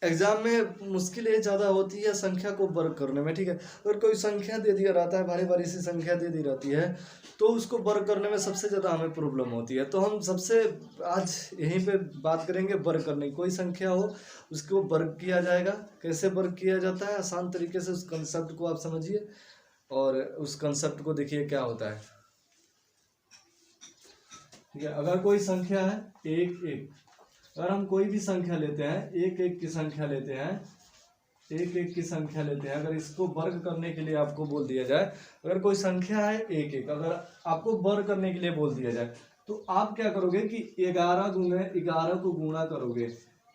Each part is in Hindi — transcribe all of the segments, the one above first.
एग्जाम में मुश्किल ये ज़्यादा होती है संख्या को वर्ग करने में, ठीक है। अगर कोई संख्या दे दिया रहता है, भारी भारी सी संख्या दे दी रहती है, तो उसको वर्ग करने में सबसे ज़्यादा हमें प्रॉब्लम होती है। तो हम सबसे आज यहीं पे बात करेंगे वर्ग करने की। कोई संख्या हो उसको वर्ग किया जाएगा, कैसे वर्ग किया जाता है आसान तरीके से, उस कंसेप्ट को आप समझिए और उस कंसेप्ट को देखिए क्या होता है, ठीक है। अगर कोई संख्या है एक एक, अगर हम कोई भी संख्या लेते हैं, एक एक की संख्या लेते हैं, एक एक की संख्या लेते हैं, अगर इसको वर्ग करने के लिए आपको बोल दिया जाए, अगर कोई संख्या है एक एक, अगर आपको वर्ग करने के लिए बोल दिया जाए, तो आप क्या करोगे कि 11 गुने 11 को गुणा करोगे।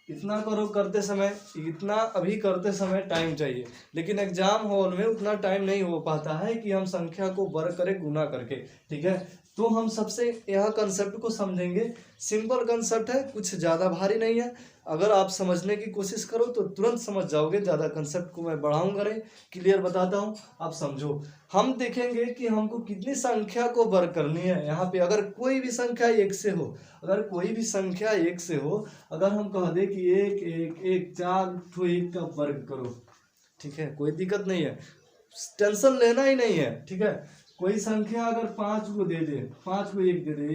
इतना करो करते समय, इतना अभी करते समय टाइम चाहिए, लेकिन एग्जाम हॉल में उतना टाइम नहीं हो पाता है कि हम संख्या को वर्ग करें गुना करके, ठीक है। तो हम सबसे यह कंसेप्ट को समझेंगे। सिंपल कंसेप्ट है, कुछ ज़्यादा भारी नहीं है। अगर आप समझने की कोशिश करो तो तुरंत समझ जाओगे। ज़्यादा कंसेप्ट को मैं बढ़ाऊंगा नहीं, क्लियर बताता हूँ, आप समझो। हम देखेंगे कि हमको कितनी संख्या को वर्ग करनी है। यहाँ पे अगर कोई भी संख्या एक से हो, अगर कोई भी संख्या एक से हो, अगर हम कह दे कि एक एक एक 4 ठो एक का वर्ग करो, ठीक है, कोई दिक्कत नहीं है, टेंशन लेना ही नहीं है, ठीक है। कोई संख्या अगर 5 को दे दे, 5 को एक दे दे,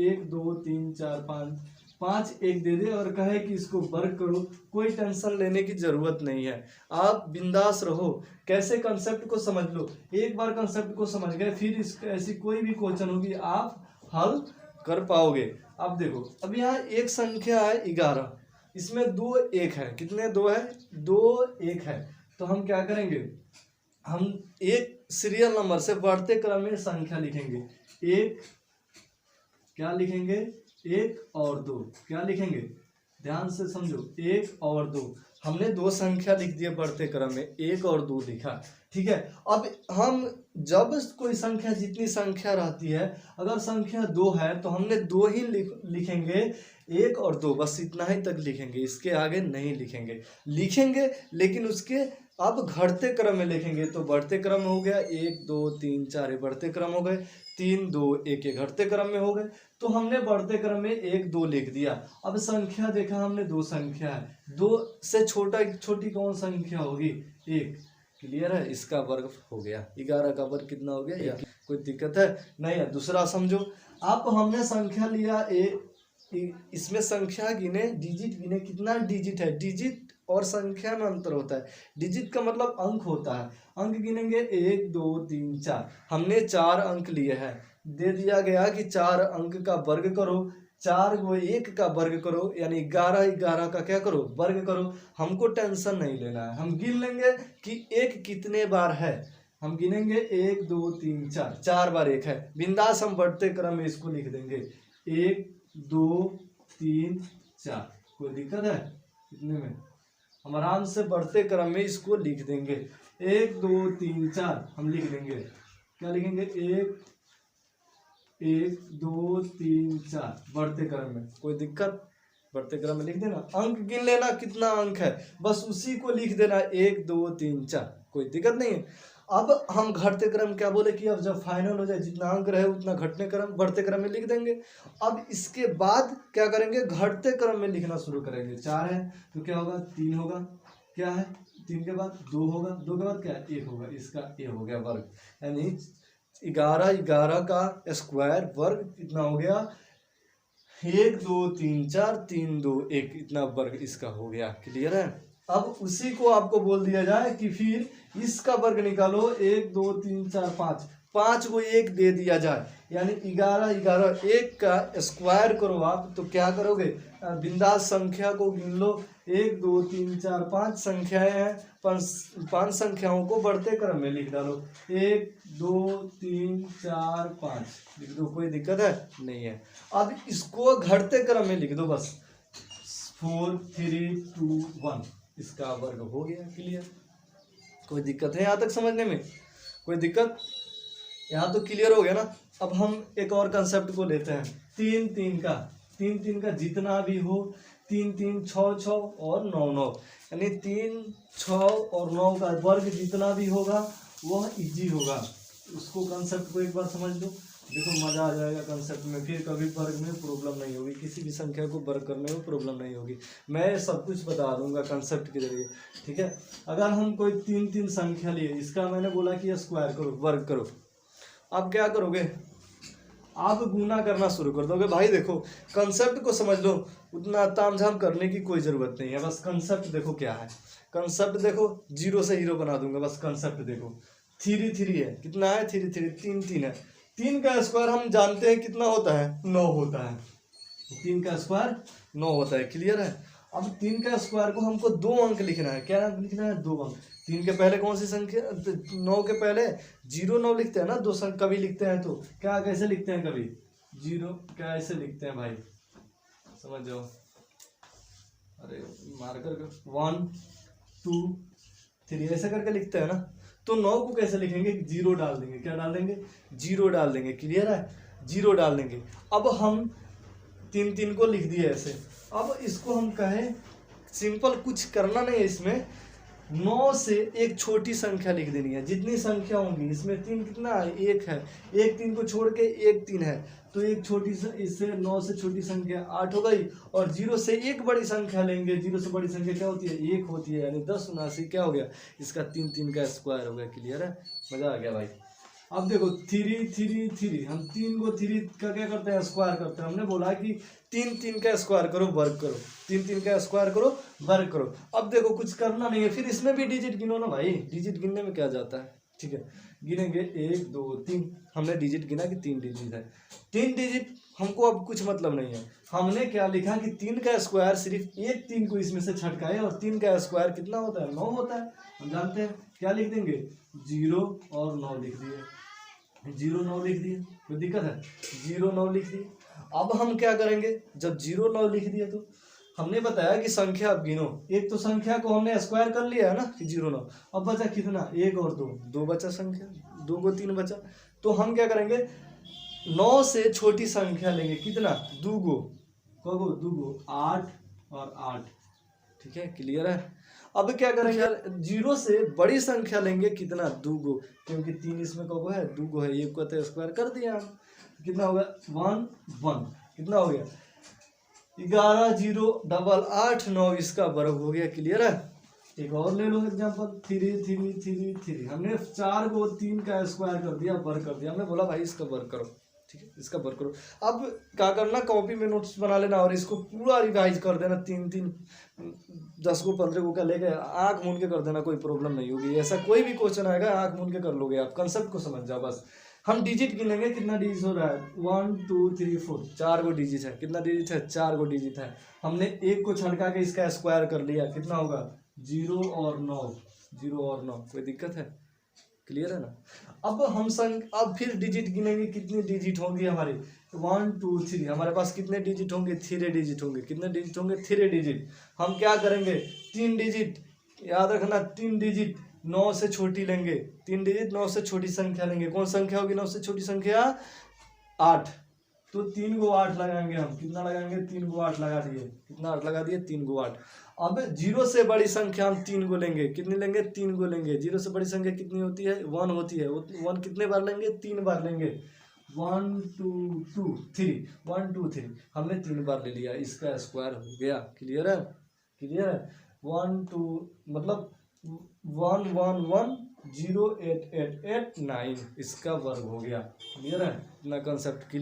1 2 3 4 5, 5 एक दे दे और कहे कि इसको वर्ग करो, कोई टेंशन लेने की जरूरत नहीं है। आप बिंदास रहो। कैसे कंसेप्ट को समझ लो, एक बार कंसेप्ट को समझ गए फिर इसका ऐसी कोई भी क्वेश्चन होगी आप हल कर पाओगे। अब देखो, अब यहाँ एक संख्या है 11, इसमें 2 एक है, कितने 2 है, 2 एक है। तो हम क्या करेंगे, हम एक सीरियल नंबर से बढ़ते क्रम में संख्या लिखेंगे। एक क्या लिखेंगे, 1 और 2 क्या लिखेंगे, ध्यान से समझो, 1 और 2, हमने 2 संख्या लिख दिए बढ़ते क्रम में, 1 और 2 लिखा, ठीक है। अब हम जब कोई संख्या, जितनी संख्या रहती है, अगर संख्या 2 है तो हमने 2 ही लिखेंगे, 1 और 2 बस इतना ही तक लिखेंगे, इसके आगे नहीं लिखेंगे। लिखेंगे लेकिन उसके अब घटते क्रम में लिखेंगे। तो बढ़ते क्रम में हो गया 1 2 3 4, ये बढ़ते क्रम हो गए, 3 2 1 ये घटते क्रम में हो गए। तो हमने बढ़ते क्रम में 1 2 लिख दिया। अब संख्या देखा हमने, 2 संख्या है, 2 से छोटी कौन संख्या होगी, 1, क्लियर है। इसका वर्ग हो गया 11 का वर्ग कितना हो गया, या कोई दिक्कत है नहीं है। दूसरा समझो, आप हमने संख्या लिया इसमें संख्या गिने, डिजिट गिने, कितना डिजिट है, डिजिट और संख्या में अंतर होता है। डिजिट का मतलब अंक होता है, अंक गिनेंगे 1 2 3 4, हमने 4 अंक लिए हैं, दे दिया गया कि 4 अंक का वर्ग करो, 4 को 1 का वर्ग करो, यानी 11 का क्या करो, वर्ग करो। हमको टेंशन नहीं लेना है, हम गिन लेंगे कि 1 कितने बार है, हम गिनेंगे 1 2 3 4, 4 बार 1 है, बिंदास हम बढ़ते क्रम में इसको लिख देंगे 1 2 3 4, कोई दिक्कत है इतने में, हम आराम से बढ़ते क्रम में इसको लिख देंगे। 1 2 3 4 हम लिख देंगे, क्या लिखेंगे, 1 2 3 4 बढ़ते क्रम में, कोई दिक्कत, बढ़ते क्रम में लिख देना। अंक गिन लेना कितना अंक है, बस उसी को लिख देना 1 2 3 4, कोई दिक्कत नहीं है। अब हम घटते क्रम क्या बोले कि अब जब फाइनल हो जाए, जितना अंक रहे उतना घटने क्रम बढ़ते क्रम में लिख देंगे। अब इसके बाद क्या करेंगे, घटते क्रम में लिखना शुरू करेंगे। 4 है तो क्या होगा, 3 होगा, क्या है, 3 के बाद 2 होगा, 2 के बाद क्या, 1 होगा, इसका ये हो गया वर्ग, यानी 11 का स्क्वायर वर्ग कितना हो गया, 1 2 3 4 3 2 1, इतना वर्ग इसका हो गया, क्लियर है। अब उसी को आपको बोल दिया जाए कि फिर इसका वर्ग निकालो, 1 2 3 4 5, 5 को 1 दे दिया जाए, यानी 11 1 का स्क्वायर करो आप, तो क्या करोगे, बिंदास संख्या को गिन लो, 1 2 3 4 5 संख्याएं हैं, 5 संख्याओं को बढ़ते क्रम में लिख डालो, 1 2 3 4 5 लिख दो, कोई दिक्कत है नहीं है। अब इसको घटते क्रम में लिख दो, बस 4 3 2 1, इसका वर्ग हो गया, क्लियर। कोई दिक्कत है यहाँ तक समझने में, कोई दिक्कत, यहाँ तो क्लियर हो गया ना। अब हम एक और कंसेप्ट को लेते हैं, 3 3 का जितना भी हो, 3 3 6 6 और 9 9, यानी 3 6 और 9 का वर्ग जितना भी होगा वह इजी होगा। उसको कंसेप्ट को एक बार समझ लो। देखो मजा आ जाएगा कंसेप्ट में, फिर कभी वर्ग में प्रॉब्लम नहीं होगी, किसी भी संख्या को वर्ग करने में प्रॉब्लम नहीं होगी। मैं सब कुछ बता दूंगा कंसेप्ट के जरिए, ठीक है। अगर हम कोई तीन तीन संख्या लिए, इसका मैंने बोला कि स्क्वायर करो, वर्ग करो, आप क्या करोगे, आप गुना करना शुरू कर दोगे। भाई देखो कंसेप्ट को समझ लो, उतना तामझाम करने की कोई ज़रूरत नहीं है, बस कंसेप्ट देखो क्या है। कंसेप्ट देखो, जीरो से हीरो बना दूंगा, बस कंसेप्ट देखो। थ्री थ्री है, कितना है, थ्री थ्री, तीन तीन है, तीन का स्क्वायर हम जानते हैं कितना होता है, 9 होता है। तीन का स्क्वायर 9 होता है, क्लियर है। अब तीन का स्क्वायर को हमको 2 अंक लिखना है, क्या अंक लिखना है, 2 अंक। तीन के पहले कौन सी संख्या, 9 के पहले 0 9 लिखते हैं ना, दो संख्या कभी लिखते हैं तो क्या कैसे लिखते हैं, कभी 0 क्या ऐसे लिखते हैं भाई, समझ जाओ। अरे मार्कर 1 2 3 ऐसे करके लिखते हैं ना, तो 9 को कैसे लिखेंगे, 0 डाल देंगे, क्या डाल देंगे, 0 डाल देंगे, क्लियर है, 0 डाल देंगे। अब हम तीन तीन को लिख दिए ऐसे। अब इसको हम कहें सिंपल, कुछ करना नहीं है इसमें, 9 से एक छोटी संख्या लिख देनी है, जितनी संख्या होंगी इसमें। तीन कितना है, एक है, एक तीन को छोड़ के एक तीन है, तो एक छोटी इससे 9 से छोटी संख्या 8 हो गई। और 0 से एक बड़ी संख्या लेंगे, 0 से बड़ी संख्या क्या होती है, 1 होती है, यानी 10 79 क्या हो गया, इसका तीन तीन का स्क्वायर हो गया, क्लियर है, मजा आ गया भाई। अब देखो थ्री थ्री थ्री, हम तीन को थ्री का क्या करते हैं, स्क्वायर करते हैं। हमने बोला कि तीन तीन का स्क्वायर करो, वर्ग करो, तीन तीन का स्क्वायर करो, वर्ग करो। अब देखो कुछ करना नहीं है, फिर इसमें भी डिजिट गिनो ना भाई, डिजिट गिनने में क्या जाता है, ठीक है। गिनेंगे 1 2 3, हमने डिजिट गिना कि 3 डिजिट है, 3 डिजिट हमको अब कुछ मतलब नहीं है। हमने क्या लिखा कि 3 का स्क्वायर, सिर्फ एक 3 को इसमें से छटकाए, और 3 का स्क्वायर कितना होता है, 9 होता है, हम जानते हैं। क्या लिख देंगे, 0 और 9 लिख दिए, 0 9 लिख दिए, कोई दिक्कत है, 0 9 लिख दिए। अब हम क्या करेंगे, जब 0 9 लिख दिए तो हमने बताया कि संख्या अब गिनो, एक तो संख्या को हमने स्क्वायर कर लिया है ना कि 0 9, अब बचा कितना, 1 और 2, 2 बचा संख्या, 2 को 3 बचा। तो हम क्या करेंगे, 9 से छोटी संख्या लेंगे, कितना, 2 गो, 2 गो 8 और 8, ठीक है, क्लियर है। अब क्या करेंगे, 0 से बड़ी संख्या लेंगे, कितना, 2 गो, क्योंकि 3 इसमें कब है, 2 गो है, एक को तो स्क्वायर कर दिया हम, कितना होगा 1 1, कितना हो गया 11 0 डबल 8 9, इसका वर्ग हो गया, क्लियर है। एक और ले लो एग्जांपल, 3 3 3 3, हमने 4 को 3 का स्क्वायर कर दिया, वर्ग कर दिया। हमने बोला भाई इसका वर्ग करो, ठीक है, इसका वर्ग करो। अब क्या करना, कॉपी में नोट्स बना लेना और इसको पूरा रिवाइज कर देना, 3 3 10 को 15 को क्या लेके आंख मूंद के कर देना, कोई प्रॉब्लम नहीं होगी। ऐसा कोई भी क्वेश्चन आएगा आंख मूंद के कर लोगे आप, कंसेप्ट को समझ जाओ बस। हम डिजिट गिनेंगे, कितना डिजिट हो रहा है, 1 2 3 4, 4 को डिजिट है, कितना डिजिट है, 4 को डिजिट है। हमने एक को छटका के इसका स्क्वायर कर लिया, कितना होगा, 0 और 9, 0 और 9, कोई दिक्कत है, क्लियर है ना। अब हम अब फिर डिजिट गिनेंगे, कितनी डिजिट होंगी हमारे, 1 2 3, हमारे पास कितने डिजिट होंगे, 3 डिजिट होंगे, कितने डिजिट होंगे, 3 डिजिट। हम क्या करेंगे, 3 डिजिट, याद रखना 3 डिजिट 9 से छोटी लेंगे, 3 डिजिट 9 से छोटी संख्या लेंगे। कौन संख्या होगी 9 से छोटी संख्या, 8, तो 3 को 8 लगाएंगे हम, कितना लगाएंगे, 3 को 8 लगा दिए, कितना 8 लगा दिए, 3 को 8। अब 0 से बड़ी संख्या हम 3 को लेंगे, कितनी लेंगे, 3 को लेंगे। 0 से बड़ी संख्या कितनी होती है, 1 होती है, 1 कितने बार लेंगे, 3 बार लेंगे, 1 2 2 3, 1 2 3, हमने 3 बार ले लिया, इसका स्क्वायर हो गया, क्लियर है, क्लियर है। 1 2 मतलब 1 1 1 0 8 8 8 9, इसका वर्ग हो गया, क्लियर है, इतना कंसेप्ट क्लियर।